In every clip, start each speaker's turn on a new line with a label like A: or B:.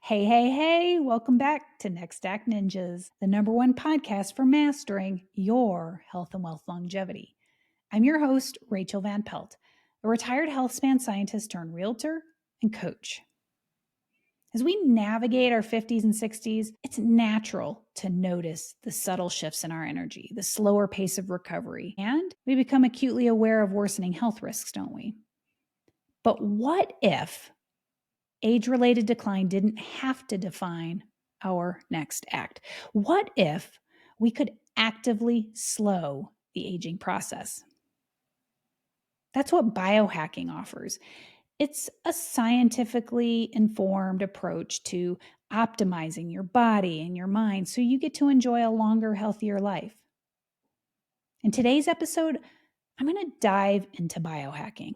A: Hey, welcome back to Next Act Ninjas, the number one podcast for mastering your health and wealth longevity. I'm your host, Rachael Van Pelt, a retired Healthspan scientist turned realtor and coach. As we navigate our 50s and 60s, it's natural to notice the subtle shifts in our energy, the slower pace of recovery, and we become acutely aware of worsening health risks, don't we? But what if age-related decline didn't have to define our next act? What if we could actively slow the aging process? That's what biohacking offers. It's a scientifically informed approach to optimizing your body and your mind so you get to enjoy a longer, healthier life. In today's episode, I'm going to dive into biohacking.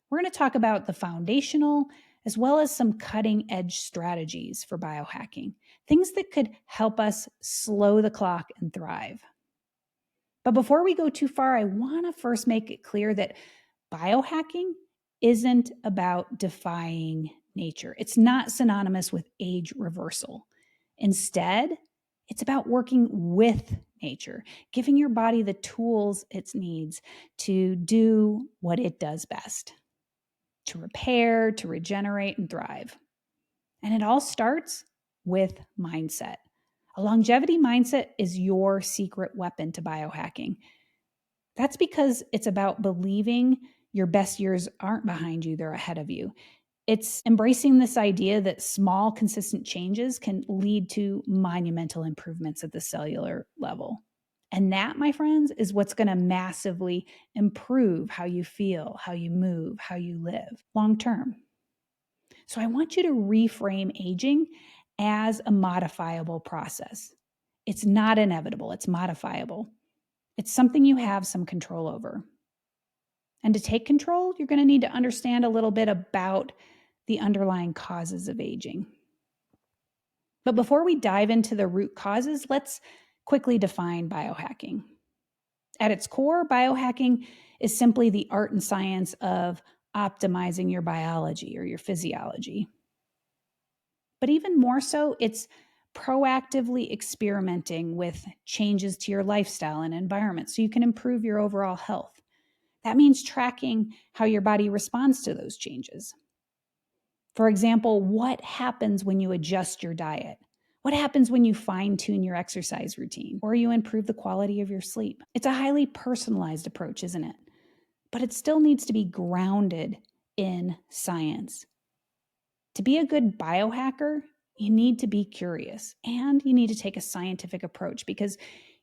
A: We're going to talk about the foundational as well as some cutting edge strategies for biohacking, things that could help us slow the clock and thrive. But before we go too far, I want to first make it clear that biohacking isn't about defying nature. It's not synonymous with age reversal. Instead, it's about working with nature, giving your body the tools it needs to do what it does best, to repair, to regenerate, and thrive. And it all starts with mindset. A longevity mindset is your secret weapon to biohacking. That's because it's about believing your best years aren't behind you, they're ahead of you. It's embracing this idea that small, consistent changes can lead to monumental improvements at the cellular level. And that, my friends, is what's going to massively improve how you feel, how you move, how you live long term. So I want you to reframe aging as a modifiable process. It's not inevitable, it's modifiable. It's something you have some control over. And to take control, you're going to need to understand a little bit about the underlying causes of aging. But before we dive into the root causes, let's quickly define biohacking. At its core, biohacking is simply the art and science of optimizing your biology or your physiology. But even more so, it's proactively experimenting with changes to your lifestyle and environment so you can improve your overall health. That means tracking how your body responds to those changes. For example, what happens when you adjust your diet? What happens when you fine-tune your exercise routine or you improve the quality of your sleep? It's a highly personalized approach, isn't it? But it still needs to be grounded in science. To be a good biohacker, you need to be curious and you need to take a scientific approach because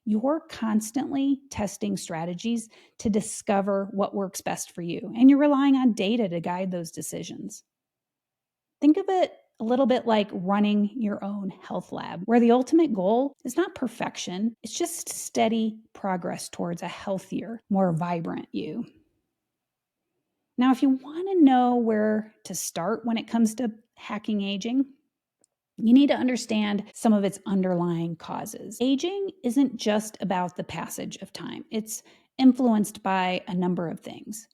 A: you're constantly testing strategies to discover what works best for you. And you're relying on data to guide those decisions. Think of it a little bit like running your own health lab, where the ultimate goal is not perfection, it's just steady progress towards a healthier, more vibrant you. Now, if you want to know where to start when it comes to hacking aging, you need to understand some of its underlying causes. Aging isn't just about the passage of time. It's influenced by a number of things,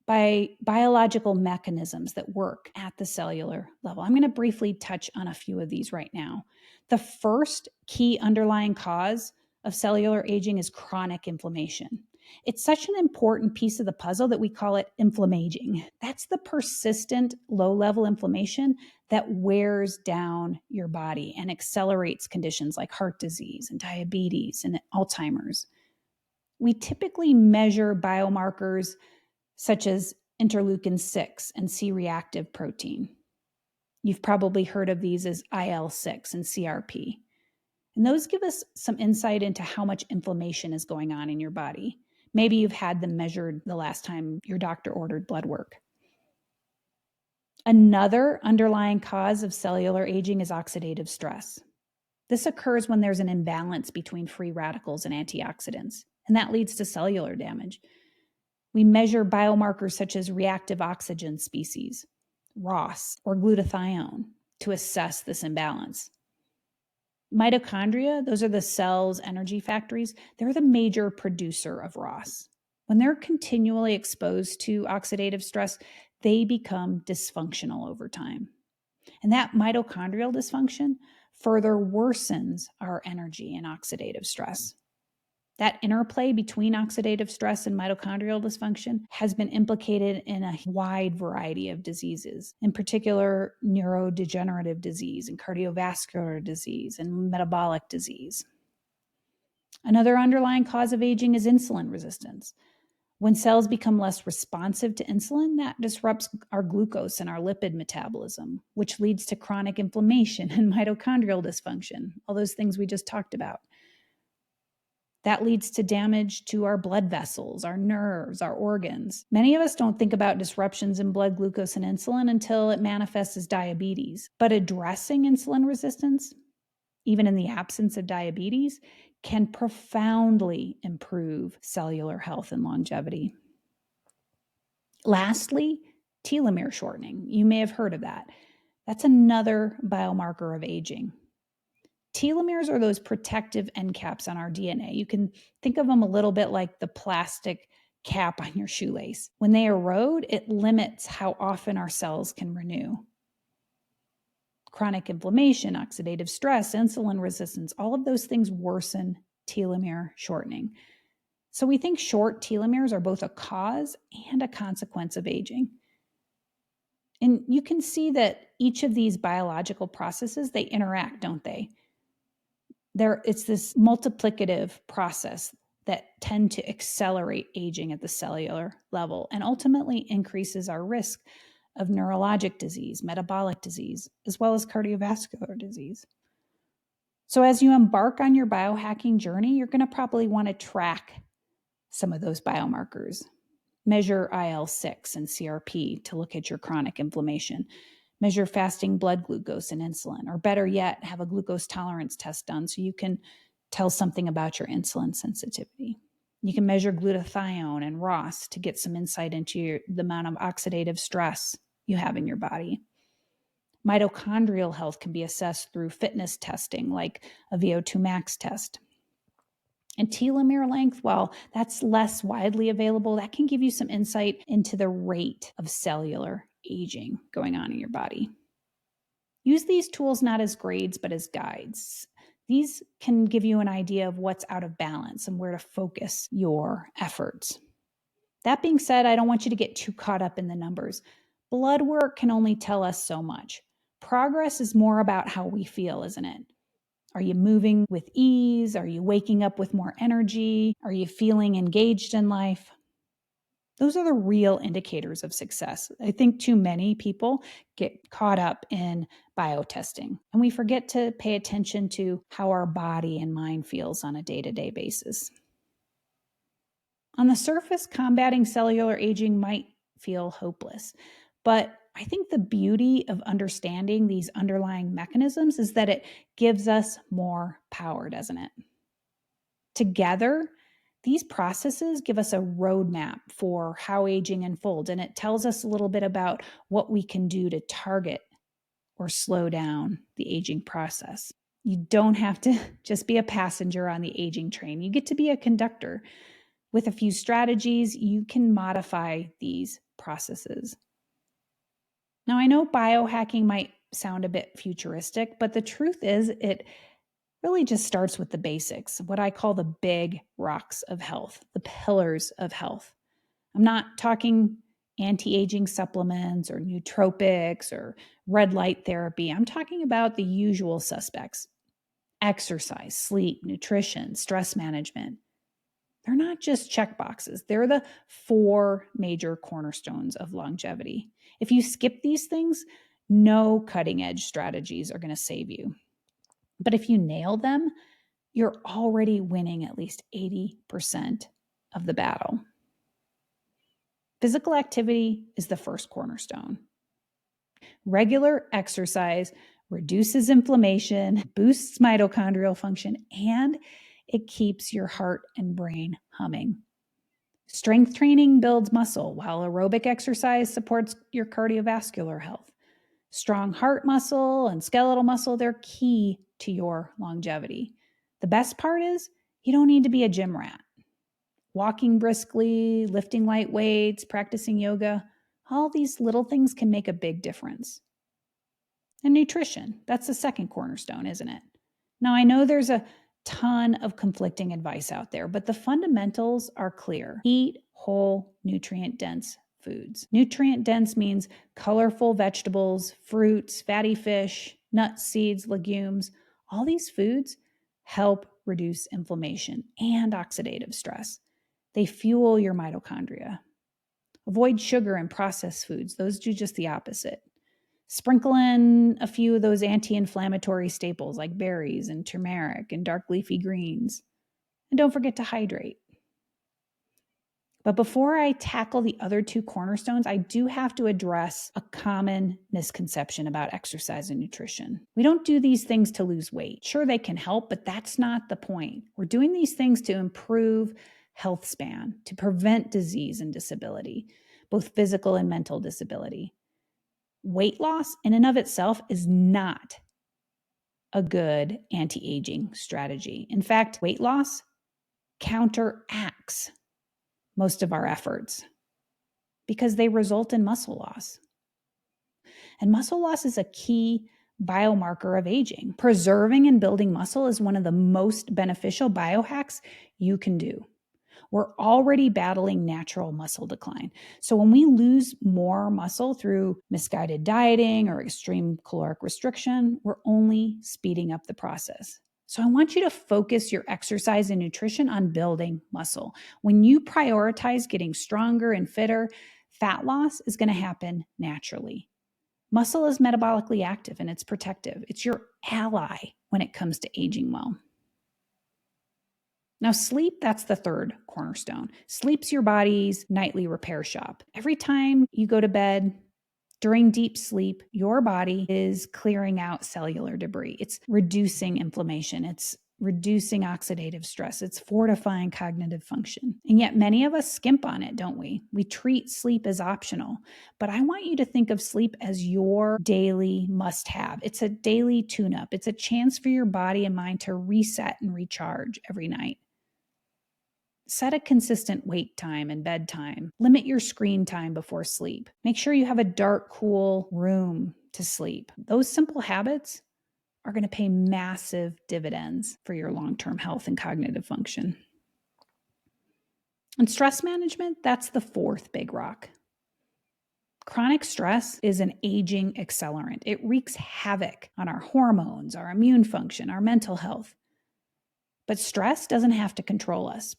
A: by biological mechanisms that work at the cellular level. I'm going to briefly touch on a few of these right now. The first key underlying cause of cellular aging is chronic inflammation. It's such an important piece of the puzzle that we call it inflammaging. That's the persistent low-level inflammation that wears down your body and accelerates conditions like heart disease and diabetes and Alzheimer's. We typically measure biomarkers such as interleukin 6 and C-reactive protein. You've probably heard of these as IL-6 and CRP. And those give us some insight into how much inflammation is going on in your body. Maybe you've had them measured the last time your doctor ordered blood work. Another underlying cause of cellular aging is oxidative stress. This occurs when there's an imbalance between free radicals and antioxidants, and that leads to cellular damage. We measure biomarkers such as reactive oxygen species, ROS, or glutathione to assess this imbalance. Mitochondria, those are the cell's energy factories, they're the major producer of ROS. When they're continually exposed to oxidative stress, they become dysfunctional over time. And that mitochondrial dysfunction further worsens our energy and oxidative stress. That interplay between oxidative stress and mitochondrial dysfunction has been implicated in a wide variety of diseases, in particular neurodegenerative disease and cardiovascular disease and metabolic disease. Another underlying cause of aging is insulin resistance. When cells become less responsive to insulin, that disrupts our glucose and our lipid metabolism, which leads to chronic inflammation and mitochondrial dysfunction, all those things we just talked about. That leads to damage to our blood vessels, our nerves, our organs. Many of us don't think about disruptions in blood glucose and insulin until it manifests as diabetes. But addressing insulin resistance, even in the absence of diabetes, can profoundly improve cellular health and longevity. Lastly, telomere shortening. You may have heard of that. That's another biomarker of aging. Telomeres are those protective end caps on our DNA. You can think of them a little bit like the plastic cap on your shoelace. When they erode, it limits how often our cells can renew. Chronic inflammation, oxidative stress, insulin resistance, all of those things worsen telomere shortening. So we think short telomeres are both a cause and a consequence of aging. And you can see that each of these biological processes, they interact, don't they? It's this multiplicative process that tend to accelerate aging at the cellular level and ultimately increases our risk of neurologic disease, metabolic disease, as well as cardiovascular disease. So as you embark on your biohacking journey, you're going to probably want to track some of those biomarkers. Measure IL-6 and CRP to look at your chronic inflammation. Measure fasting blood glucose and insulin, or better yet, have a glucose tolerance test done so you can tell something about your insulin sensitivity. You can measure glutathione and ROS to get some insight into the amount of oxidative stress you have in your body. Mitochondrial health can be assessed through fitness testing like a VO2 max test. And telomere length, while that's less widely available, that can give you some insight into the rate of cellular aging going on in your body. Use these tools not as grades, but as guides. These can give you an idea of what's out of balance and where to focus your efforts. That being said, I don't want you to get too caught up in the numbers. Blood work can only tell us so much. Progress is more about how we feel, isn't it? Are you moving with ease? Are you waking up with more energy? Are you feeling engaged in life? Those are the real indicators of success. I think too many people get caught up in biotesting, and we forget to pay attention to how our body and mind feels on a day-to-day basis. On the surface, combating cellular aging might feel hopeless, but I think the beauty of understanding these underlying mechanisms is that it gives us more power, doesn't it? Together, these processes give us a roadmap for how aging unfolds, and it tells us a little bit about what we can do to target or slow down the aging process. You don't have to just be a passenger on the aging train. You get to be a conductor. With a few strategies, you can modify these processes. Now, I know biohacking might sound a bit futuristic, but the truth is it really just starts with the basics, what I call the big rocks of health, the pillars of health. I'm not talking anti-aging supplements or nootropics or red light therapy. I'm talking about the usual suspects: exercise, sleep, nutrition, stress management. They're not just checkboxes. They're the 4 major cornerstones of longevity. If you skip these things, no cutting edge strategies are going to save you. But if you nail them, you're already winning at least 80% of the battle. Physical activity is the first cornerstone. Regular exercise reduces inflammation, boosts mitochondrial function, and it keeps your heart and brain humming. Strength training builds muscle, while aerobic exercise supports your cardiovascular health. Strong heart muscle and skeletal muscle, they're key to your longevity. The best part is you don't need to be a gym rat. Walking briskly, lifting light weights, practicing yoga, all these little things can make a big difference. And nutrition, that's the second cornerstone, isn't it? Now, I know there's a ton of conflicting advice out there, but the fundamentals are clear. Eat whole, nutrient-dense foods. Nutrient-dense means colorful vegetables, fruits, fatty fish, nuts, seeds, legumes. All these foods help reduce inflammation and oxidative stress. They fuel your mitochondria. Avoid sugar and processed foods. Those do just the opposite. Sprinkle in a few of those anti-inflammatory staples like berries and turmeric and dark leafy greens. And don't forget to hydrate. But before I tackle the other two cornerstones, I do have to address a common misconception about exercise and nutrition. We don't do these things to lose weight. Sure, they can help, but that's not the point. We're doing these things to improve health span, to prevent disease and disability, both physical and mental disability. Weight loss in and of itself is not a good anti-aging strategy. In fact, weight loss counteracts most of our efforts because they result in muscle loss. And muscle loss is a key biomarker of aging. Preserving and building muscle is one of the most beneficial biohacks you can do. We're already battling natural muscle decline. So when we lose more muscle through misguided dieting or extreme caloric restriction, we're only speeding up the process. So I want you to focus your exercise and nutrition on building muscle. When you prioritize getting stronger and fitter, fat loss is going to happen naturally. Muscle is metabolically active and it's protective. It's your ally when it comes to aging well. Now, sleep, that's the third cornerstone. Sleep's your body's nightly repair shop. Every time you go to bed, during deep sleep, your body is clearing out cellular debris. It's reducing inflammation. It's reducing oxidative stress. It's fortifying cognitive function. And yet many of us skimp on it, don't we? We treat sleep as optional. But I want you to think of sleep as your daily must-have. It's a daily tune-up. It's a chance for your body and mind to reset and recharge every night. Set a consistent wake time and bedtime. Limit your screen time before sleep. Make sure you have a dark, cool room to sleep. Those simple habits are going to pay massive dividends for your long-term health and cognitive function. And stress management, that's the fourth big rock. Chronic stress is an aging accelerant. It wreaks havoc on our hormones, our immune function, our mental health. But stress doesn't have to control us.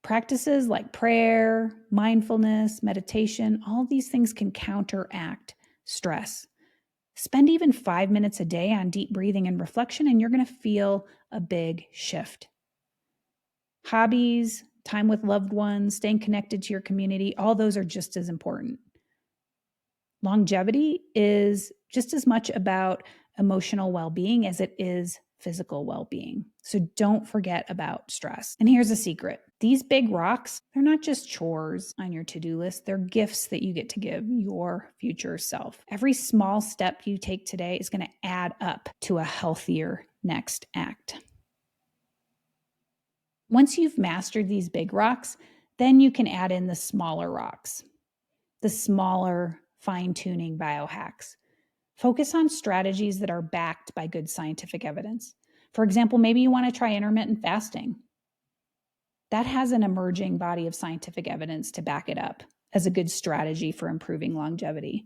A: Practices like prayer, mindfulness, meditation, all these things can counteract stress. Spend even 5 minutes a day on deep breathing and reflection, and you're going to feel a big shift. Hobbies, time with loved ones, staying connected to your community, all those are just as important. Longevity is just as much about emotional well-being as it is physical well-being. So don't forget about stress. And here's a secret. These big rocks, they're not just chores on your to-do list. They're gifts that you get to give your future self. Every small step you take today is going to add up to a healthier next act. Once you've mastered these big rocks, then you can add in the smaller rocks, the smaller fine-tuning biohacks. Focus on strategies that are backed by good scientific evidence. For example, maybe you want to try intermittent fasting. That has an emerging body of scientific evidence to back it up as a good strategy for improving longevity.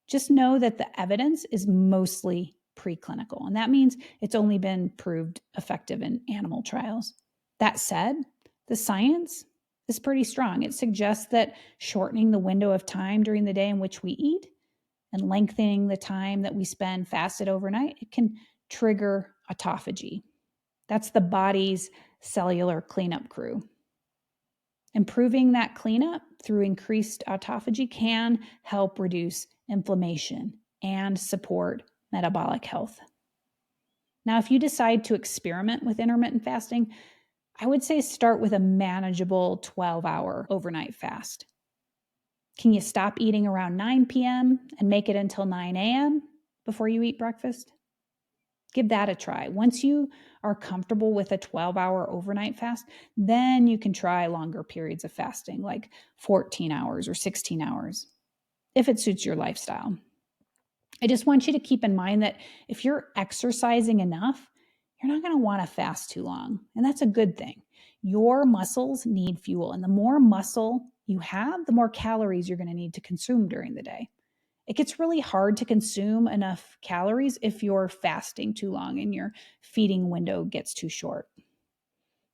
A: Just know that the evidence is mostly preclinical, and that means it's only been proved effective in animal trials. That said, the science is pretty strong. It suggests that shortening the window of time during the day in which we eat and lengthening the time that we spend fasted overnight, it can trigger autophagy. That's the body's cellular cleanup crew. Improving that cleanup through increased autophagy can help reduce inflammation and support metabolic health. Now, if you decide to experiment with intermittent fasting, I would say start with a manageable 12-hour overnight fast. Can you stop eating around 9 p.m. and make it until 9 a.m. before you eat breakfast? Give that a try. Once you are comfortable with a 12-hour overnight fast, then you can try longer periods of fasting, like 14 hours or 16 hours, if it suits your lifestyle. I just want you to keep in mind that if you're exercising enough, you're not going to want to fast too long. And that's a good thing. Your muscles need fuel. And the more muscle you have, the more calories you're going to need to consume during the day. It gets really hard to consume enough calories if you're fasting too long and your feeding window gets too short.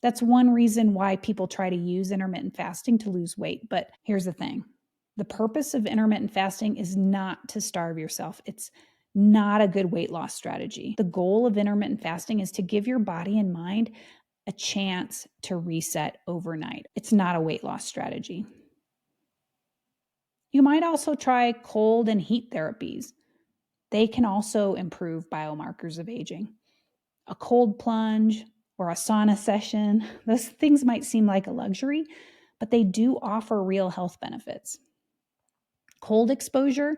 A: That's one reason why people try to use intermittent fasting to lose weight. But here's the thing. The purpose of intermittent fasting is not to starve yourself. It's not a good weight loss strategy. The goal of intermittent fasting is to give your body and mind a chance to reset overnight. It's not a weight loss strategy. You might also try cold and heat therapies. They can also improve biomarkers of aging. A cold plunge or a sauna session, those things might seem like a luxury, but they do offer real health benefits. Cold exposure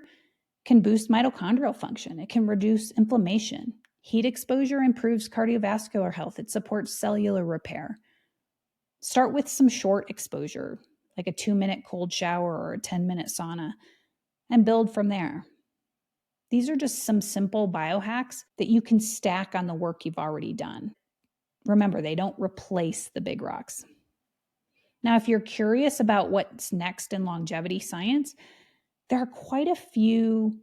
A: can boost mitochondrial function. It can reduce inflammation. Heat exposure improves cardiovascular health. It supports cellular repair. Start with some short exposure, like a 2-minute cold shower or a 10-minute sauna, and build from there. These are just some simple biohacks that you can stack on the work you've already done. Remember, they don't replace the big rocks. Now, if you're curious about what's next in longevity science, there are quite a few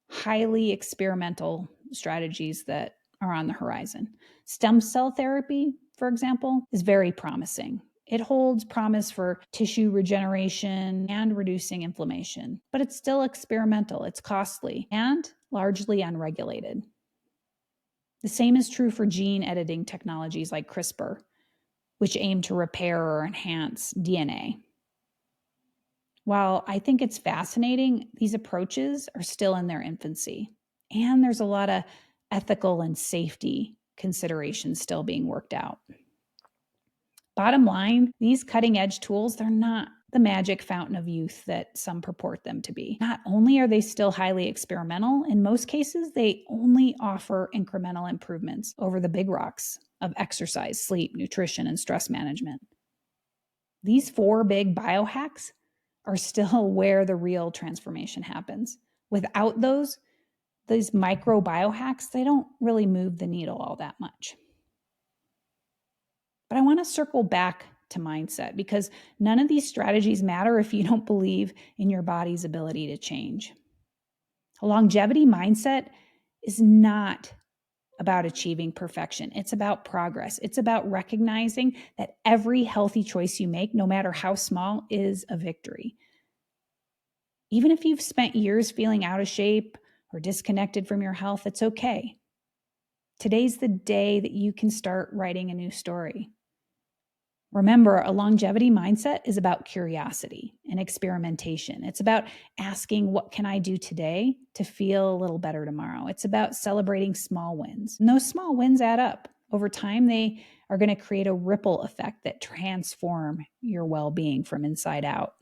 A: highly experimental strategies that are on the horizon. Stem cell therapy, for example, is very promising. It holds promise for tissue regeneration and reducing inflammation, but it's still experimental, it's costly, and largely unregulated. The same is true for gene editing technologies like CRISPR, which aim to repair or enhance DNA. While I think it's fascinating, these approaches are still in their infancy, and there's a lot of ethical and safety considerations still being worked out. Bottom line, these cutting-edge tools, they're not the magic fountain of youth that some purport them to be. Not only are they still highly experimental, in most cases, they only offer incremental improvements over the big rocks of exercise, sleep, nutrition, and stress management. These 4 big biohacks are still where the real transformation happens. Without these micro biohacks, they don't really move the needle all that much. But I want to circle back to mindset because none of these strategies matter if you don't believe in your body's ability to change. A longevity mindset is not about achieving perfection. It's about progress. It's about recognizing that every healthy choice you make, no matter how small, is a victory. Even if you've spent years feeling out of shape or disconnected from your health, it's okay. Today's the day that you can start writing a new story. Remember, a longevity mindset is about curiosity and experimentation. It's about asking, what can I do today to feel a little better tomorrow? It's about celebrating small wins. And those small wins add up. Over time, they are going to create a ripple effect that transform your well-being from inside out.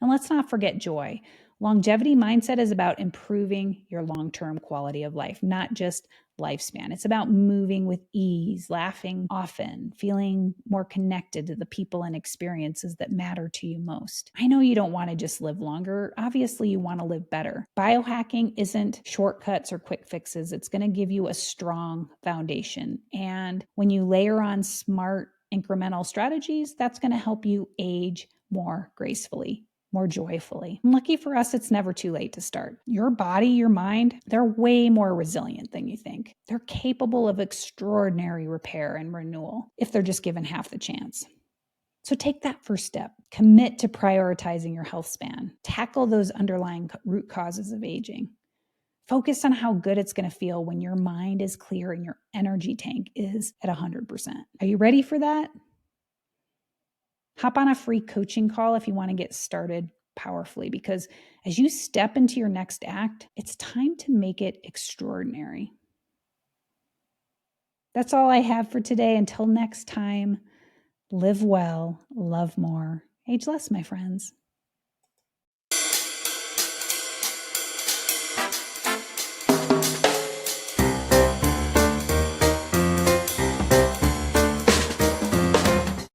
A: And let's not forget joy. Longevity mindset is about improving your long-term quality of life, not just lifespan. It's about moving with ease, laughing often, feeling more connected to the people and experiences that matter to you most. I know you don't want to just live longer. Obviously, you want to live better. Biohacking isn't shortcuts or quick fixes. It's going to give you a strong foundation. And when you layer on smart incremental strategies, that's going to help you age more gracefully, more joyfully. And lucky for us, it's never too late to start. Your body, your mind, they're way more resilient than you think. They're capable of extraordinary repair and renewal if they're just given half the chance. So take that first step. Commit to prioritizing your health span. Tackle those underlying root causes of aging. Focus on how good it's going to feel when your mind is clear and your energy tank is at 100%. Are you ready for that? Hop on a free coaching call if you want to get started powerfully, because as you step into your next act, it's time to make it extraordinary. That's all I have for today. Until next time, live well, love more, age less, my friends.